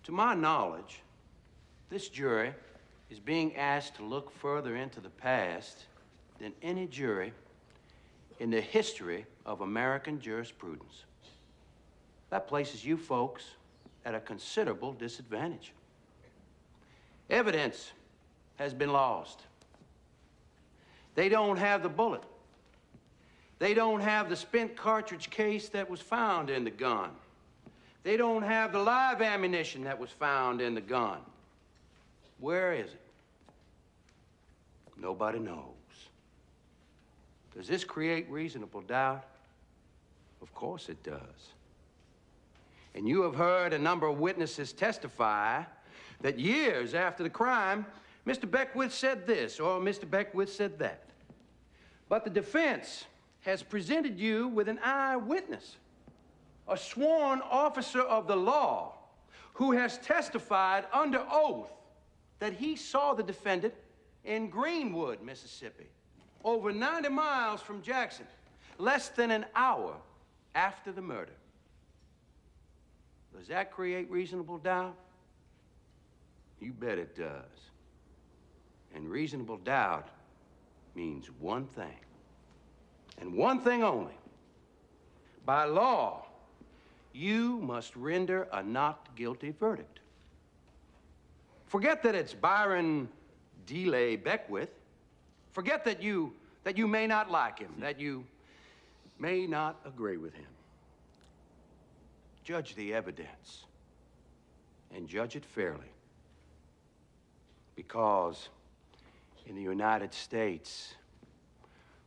To my knowledge, this jury is being asked to look further into the past than any jury in the history of American jurisprudence. That places you folks at a considerable disadvantage. Evidence has been lost. They don't have the bullet. They don't have the spent cartridge case that was found in the gun. They don't have the live ammunition that was found in the gun. Where is it? Nobody knows. Does this create reasonable doubt? Of course it does. And you have heard a number of witnesses testify that years after the crime, Mr. Beckwith said this or Mr. Beckwith said that. But the defense has presented you with an eyewitness, a sworn officer of the law who has testified under oath that he saw the defendant in Greenwood, Mississippi, over 90 miles from Jackson, less than an hour after the murder. Does that create reasonable doubt? You bet it does. And reasonable doubt means one thing, and one thing only. By law, you must render a not guilty verdict. Forget that it's Byron DeLay Beckwith. Forget that you may not like him, that you may not agree with him. Judge the evidence, and judge it fairly. Because in the United States,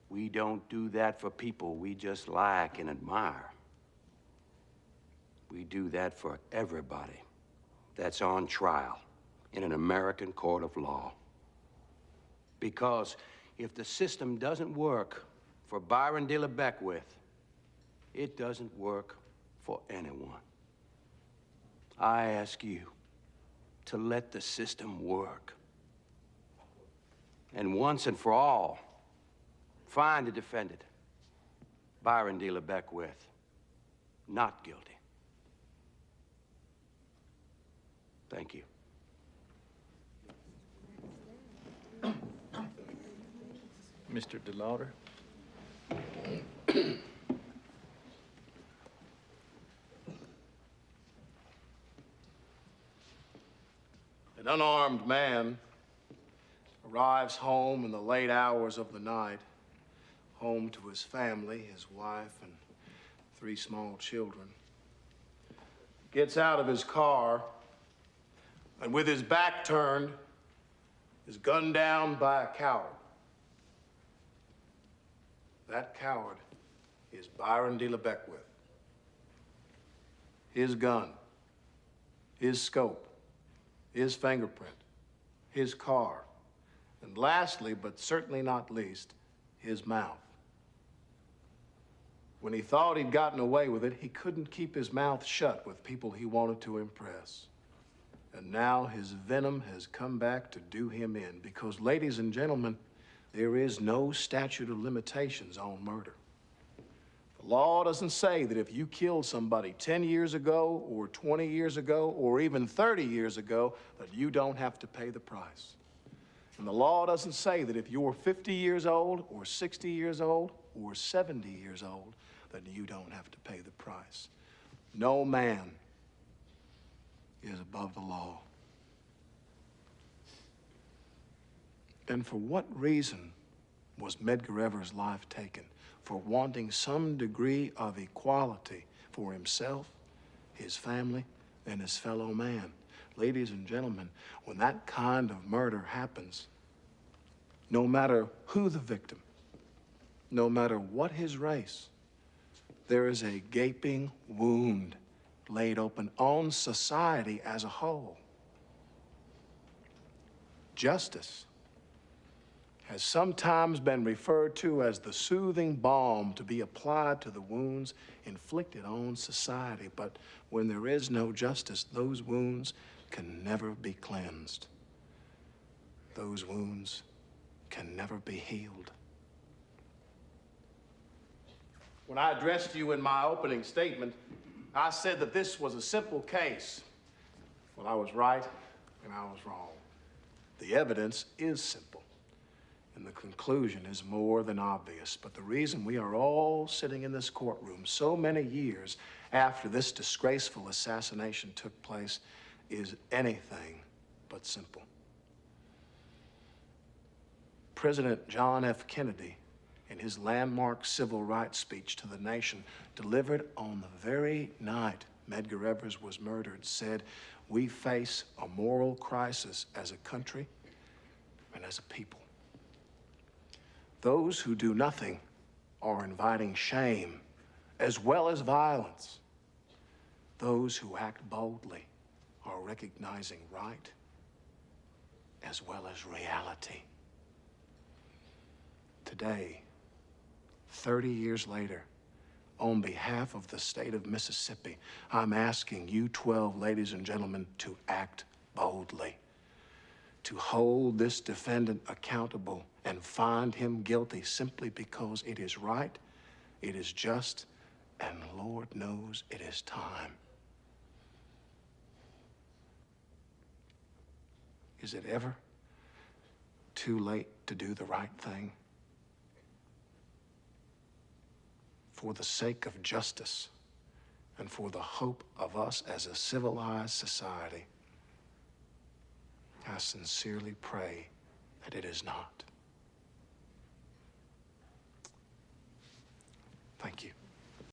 we don't do that for people we just like and admire. We do that for everybody that's on trial in an American court of law. Because if the system doesn't work for Byron DeLay Beckwith, it doesn't work for anyone. I ask you to let the system work. And once and for all, find the defendant, Byron DeLay Beckwith, not guilty. Thank you. Mr. DeLauder. An unarmed man arrives home in the late hours of the night, home to his family, his wife, and 3 small children. Gets out of his car, and with his back turned, is gunned down by a coward. That coward is Byron DeLay Beckwith. His gun, his scope, his fingerprint, his car, and lastly, but certainly not least, his mouth. When he thought he'd gotten away with it, he couldn't keep his mouth shut with people he wanted to impress. And now his venom has come back to do him in because, ladies and gentlemen, there is no statute of limitations on murder. The law doesn't say that if you killed somebody 10 years ago or 20 years ago or even 30 years ago that you don't have to pay the price. And the law doesn't say that if you're 50 years old or 60 years old or 70 years old that you don't have to pay the price. No man is above the law. And for what reason was Medgar Evers' life taken? For wanting some degree of equality for himself, his family, and his fellow man. Ladies and gentlemen, when that kind of murder happens, no matter who the victim, no matter what his race, there is a gaping wound laid open on society as a whole. Justice has sometimes been referred to as the soothing balm to be applied to the wounds inflicted on society. But when there is no justice, those wounds can never be cleansed. Those wounds can never be healed. When I addressed you in my opening statement, I said that this was a simple case Well, I was right and I was wrong. The evidence is simple, and the conclusion is more than obvious. But the reason we are all sitting in this courtroom so many years after this disgraceful assassination took place is anything but simple. President John F. Kennedy, in his landmark civil rights speech to the nation, delivered on the very night Medgar Evers was murdered, said, "We face a moral crisis as a country and as a people. Those who do nothing are inviting shame as well as violence. Those who act boldly are recognizing right as well as reality." Today, 30 years later, on behalf of the state of Mississippi, I'm asking you 12 ladies and gentlemen to act boldly, to hold this defendant accountable and find him guilty simply because it is right, it is just, and Lord knows it is time. Is it ever too late to do the right thing? For the sake of justice and for the hope of us as a civilized society, I sincerely pray that it is not. Thank you.